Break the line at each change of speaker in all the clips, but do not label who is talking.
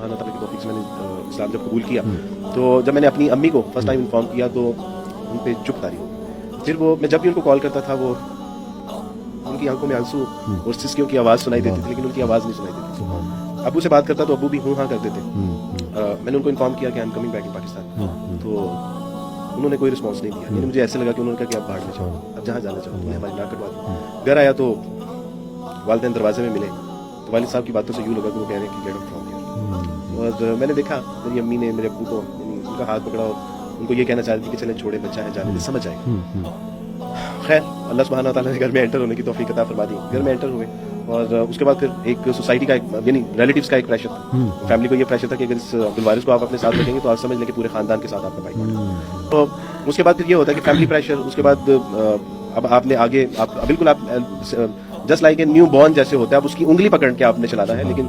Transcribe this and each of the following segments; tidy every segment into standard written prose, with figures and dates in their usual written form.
सुब्हान अल्लाह की तौफीक से मैंने इस्लाम जब कबूल किया तो जब मैंने अपनी अम्मी को फर्स्ट टाइम इन्फॉर्म किया तो उन पे चुप तारी हो गई। फिर वो मैं जब भी उनको कॉल करता था वो उनकी आंखों में आंसू और सिसकियों की आवाज़ सुनाई देती थी, लेकिन उनकी आवाज़ नहीं सुनाई देती थी। अबू से बात करता तो अबू भी हूँ हाँ करते थे। मैंने उनको इन्फॉर्म किया कि I am coming back in Pakistan, तो उन्होंने कोई रिस्पॉन्स नहीं दिया। यानी मुझे ऐसे लगा कि उन्होंने कहा कि आप बाहर में जाओ, अब जहाँ जाना चाहो मैं हमारी नाक कटवा दूँ। घर आया तो वालिदैन दरवाजे में मिले तो वालिद साहब की बातों से यूँ लगा कि वो कह रहे हैं कि गेट आउट फ्रॉम हियर। और मैंने देखा मेरी अम्मी ने मेरे अब्बू को उनका हाथ पकड़ा और उनको ये कहना चाह रही थी कि चलें छोड़े, बच्चा है जाने दे, समझ आएगा। खैर अल्लाह सुब्हान व तआला ने घर में एंटर होने की तौफीक अता फरमा दी। घर में एंटर हुए और उसके बाद फिर एक सोसाइटी का यानी रिलेटिव्स का एक प्रेशर था, फैमिली को ये प्रेशर था कि अगर इस अब्दुल वारिस को आप अपने साथ रखेंगे तो आप समझ लें कि पूरे खानदान के साथ आपका भाई। तो उसके बाद फिर ये होता है कि फैमिली प्रेशर, उसके बाद अब आपने आगे आप बिल्कुल आप just like a new born जैसे होता है, अब उसकी उंगली पकड़ के आपने चलाना है। लेकिन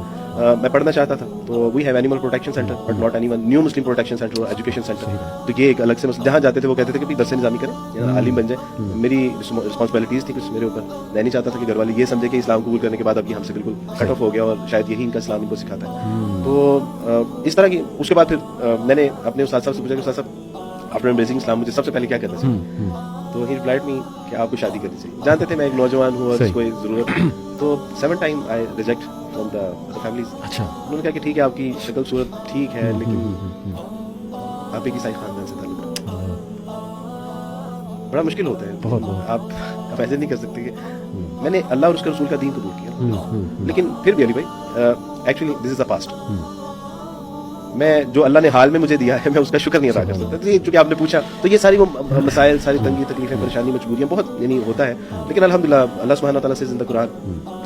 मैं पढ़ना चाहता था तो we have animal protection centre but not anyone new Muslim protection centre और एजुकेशन सेंटर। तो ये एक अलग से जहाँ जाते थे वो कहते थे कि दरस निज़ामी करें, आलिम बन जाए। मेरी रिस्पॉन्सिबिलिटीज़ थी कुछ मेरे ऊपर। मैं नहीं चाहता था कि घर वाले ये समझे कि इस्लाम कबूल करने के बाद अब ये हमसे बिल्कुल कट ऑफ हो गया और शायद यही इनका इस्लाम इनको सिखाता है। तो इस तरह की उसके बाद फिर मैंने अपने उस्ताद साहब से पूछा कि उस्ताद साहब आफ्टर एम्ब्रेसिंग इस्लाम मुझे सबसे पहले क्या करना चाहिए? तो ही रिप्लाइड मी कि आपको शादी करनी चाहिए। जानते थे मैं एक नौजवान हूँ और इसको जरूरत है। तो 7 time I reject from the families. अच्छा, उन्होंने कहा कि ठीक है आपकी शक्ल सूरत ठीक है लेकिन आप एक ईसाई खानदान से ताल्लुक रखते हैं, बड़ा मुश्किल होता है। बहुत आप ऐसे नहीं कर सकते कि मैंने अल्लाह और उसके रसूल का दीन कबूल किया। लेकिन फिर भी अली भाई actually this is the past. मैं जो अल्लाह ने हाल में मुझे दिया है मैं उसका शुक्र नहीं अदा कर सकता। तो चूंकि आपने पूछा तो ये सारी वो मसाइल, सारी तंगी तकलीफें, परेशानी, मजबूरियां बहुत यानी होता है। लेकिन अल्हम्दुलिल्लाह अल्लाह सुब्हानहू व तआला से जिंदा कुरान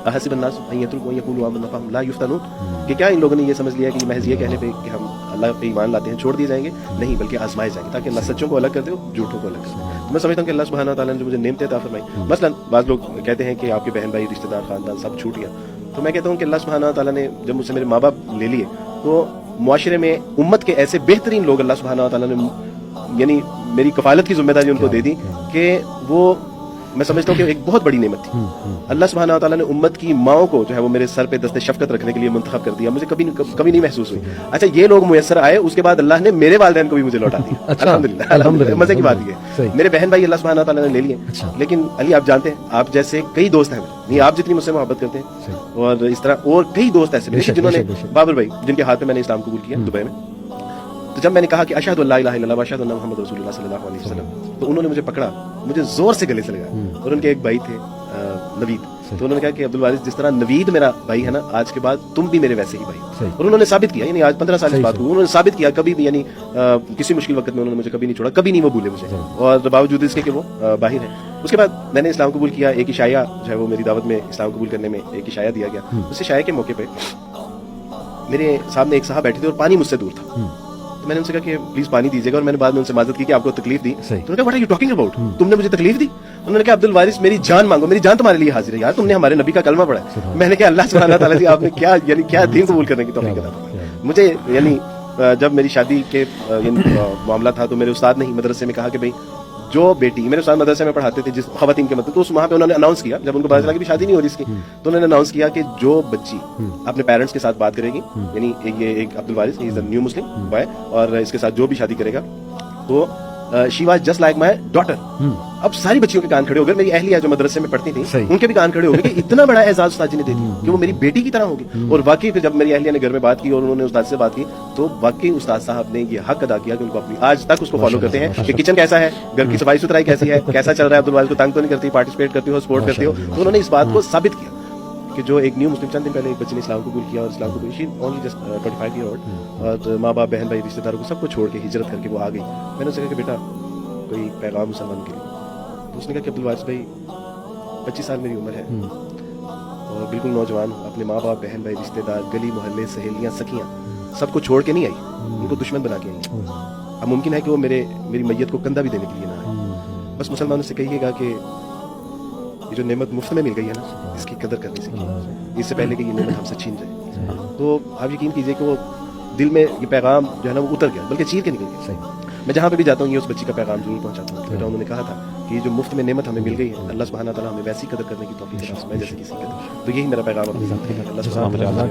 अहसिब अन्नास अन यतरुकू यक़ूलू आमन्ना फहुम ला युफ्तनून कि क्या इन लोगों ने ये समझ लिया कि महज ये कहने पे कि हम अल्लाह पे ईमान लाते हैं छोड़ दिए जाएंगे? नहीं, बल्कि आजमाए जाएंगे ताकि अल्लाह सच्चों को अलग कर दे और झूठों को अलग कर दे। तो मैं समझता हूँ कि अल्लाह सुब्हानहू व तआला ने जो मुझे नेमतें अता फरमाई, मसलन बाज़ लोग कहते हैं कि आपके बहन भाई रिश्तेदार खानदान सब छूट गया, तो मैं कहता हूँ कि अल्लाह सुब्हानहू व तआला ने जब मुझसे मेरे माँ बाप ले लिए तो मुआशरे में उम्मत के ऐसे बेहतरीन लोग अल्लाह सुब्हानहू व तआला ने यानी मेरी कफालत की जिम्मेदारी उनको दे दी कि वो मैं समझता हूँ कि एक बहुत बड़ी नेमत थी। अल्लाह सुब्हानहू व तआला ने उम्मत की माओं को जो है वो मेरे सर पे दस्ते शफकत रखने के लिए मुंतखब कर दिया। मुझे कभी नहीं महसूस हुई अच्छा ये लोग मुयस्सर आए, उसके बाद अल्लाह ने मेरे वालिदैन को भी मुझे लौटा दिया। अल्हम्दुलिल्लाह मजे की बात ये मेरे बहन भाई अल्लाह सुब्हानहू व तआला ने ले लिए। लेकिन अली आप जानते हैं आप जैसे कई दोस्त हैं, नहीं आप जितनी मुझसे मोहब्बत करते हैं और इस तरह और कई दोस्त ऐसे जिन्होंने बाबर भाई जिनके हाथ में मैंने इस्लाम कबूल किया दुबई में। तो जब मैंने कहा कि अशहदु अल्ला इलाहा इल्लल्लाह व अशहदु अन्ना मुहम्मद रसूलुल्लाह सल्लल्लाहु अलैहि वसल्लम, तो उन्होंने मुझे पकड़ा, मुझे जोर से गले से लगाया। और उनके एक भाई थे नवीद, तो उन्होंने कहा कि अब्दुल वारिस जिस तरह नवीद मेरा भाई है ना, आज के बाद तुम भी मेरे वैसे ही भाई। और उन्होंने साबित किया, यानी आज 15 साल की बात हुई, उन्होंने साबित किया कभी भी यानी किसी मुश्किल वक्त में उन्होंने मुझे कभी नहीं छोड़ा, कभी नहीं वो भूले मुझे, और बावजूद इसके कि वो बाहिर है। उसके बाद मैंने इस्लाम कबूल किया। एक इशाया जो है वो मेरी दावत में इस्लाम कबूल करने में एक इशाया दिया गया। उस इशाया के मौके पर मेरे सामने एक साहब बैठे थे और पानी मुझसे दूर था। तो मैंने उनसे कहा कि प्लीज पानी दीजिएगा, और मैंने बाद में उनसे माजरत की कि आपको तकलीफ दी। तो उन्होंने कहा what are you talking about, तुमने मुझे तकलीफ दी? उन्होंने कहा अब्दुल वारिस मेरी जान मांगो, मेरी जान तुम्हारे लिए हाजिर है यार, तुमने हमारे नबी का कलमा पढ़ा है। मैंने कहा अल्लाह सुब्हानहू व तआला जी आपने क्या यानी क्या दीन कबूल करने की तौफीक अता फरमाई मुझे। यानी जब मेरी शादी के मामला था तो मेरे उस्ताद ने ही मदरसे में कहा कि भाई जो बेटी, मेरे उस्ताद मदरसे में पढ़ाते थे जिस खवातीन के मतलब, तो उस वहाँ पे उन्होंने अनाउंस किया जब उनको पता चला कि शादी नहीं हो रही इसकी, तो उन्होंने अनाउंस किया कि जो बच्ची अपने पेरेंट्स के साथ बात करेगी, यानी ये एक Abdul Waris is a new Muslim boy, और इसके साथ जो भी शादी करेगा तो she was just like my daughter. अब सारी बच्चियों के कान खड़े हो गए, मेरी अहलिया जो मदरसे में पढ़ती थी उनके भी कान खड़े हो गए कि इतना बड़ा एजाज उस्ताद जी ने दे दिया कि वो मेरी बेटी की तरह होगी। और वाकई फिर जब मेरी अहलिया ने घर में बात की और उन्होंने उस्ताद से बात की तो वाकई उस्ताद साहब ने ये हक अदा किया कि उनको अपनी आज तक उसको फॉलो करते हैं कि किचन कैसा है, घर की सफाई सुथराई कैसी है, कैसा चल रहा है, अब्दुल वारिस को तंग तो नहीं करती, पार्टिसिपेट करती हो, सपोर्ट करती हो। तो उन्होंने इस बात को साबित किया कि जो एक न्यू मुस्लिम, चंद दिन पहले एक बच्चे ने इस्लाम कबूल किया और इस्लाम कबूल, she only just 25 year old, और माँ बाप, बहन भाई, रिश्तेदारों को सबको छोड़ के हिजरत करके वो आ गई। मैंने उससे कहा कि बेटा कोई पैगाम मुसलमान के लिए, तो उसने कहा कि अब्दुल वारिस भाई 25 साल मेरी उम्र है और बिल्कुल नौजवान हूँ, अपने माँ बाप, बहन भाई, रिश्तेदार, गली मोहल्ले, सहेलियाँ, सखियाँ सबको छोड़ के नहीं आई, उनको दुश्मन बना के आई। अब मुमकिन है कि वो मेरी मैयत को कंधा भी देने के लिए ना आए। बस मुसलमानों से कहिएगा कि ये जो नेमत मुफ्त में मिल गई है ना, इसकी कदर करनी सीखिए, इससे पहले कि ये नेमत हमसे छीन जाए। तो आप यकीन कीजिए कि वो दिल में ये पैगाम जो है ना वो उतर गया, बल्कि चीर के निकल गया। मैं जहाँ पे भी जाता हूँ ये उस बच्ची का पैगाम जरूर पहुँचाता हूँ। बेटा उन्होंने कहा था कि ये जो मुफ्त में नेमत हमें मिल गई है, अल्लाह सुब्हानहू व तआला हमें वैसी कदर करने की तौफीक दे, मैं जैसे किसी कदर। तो यही मेरा पैगाम अपने साथ है। अल्लाह सुब्हानहू व तआला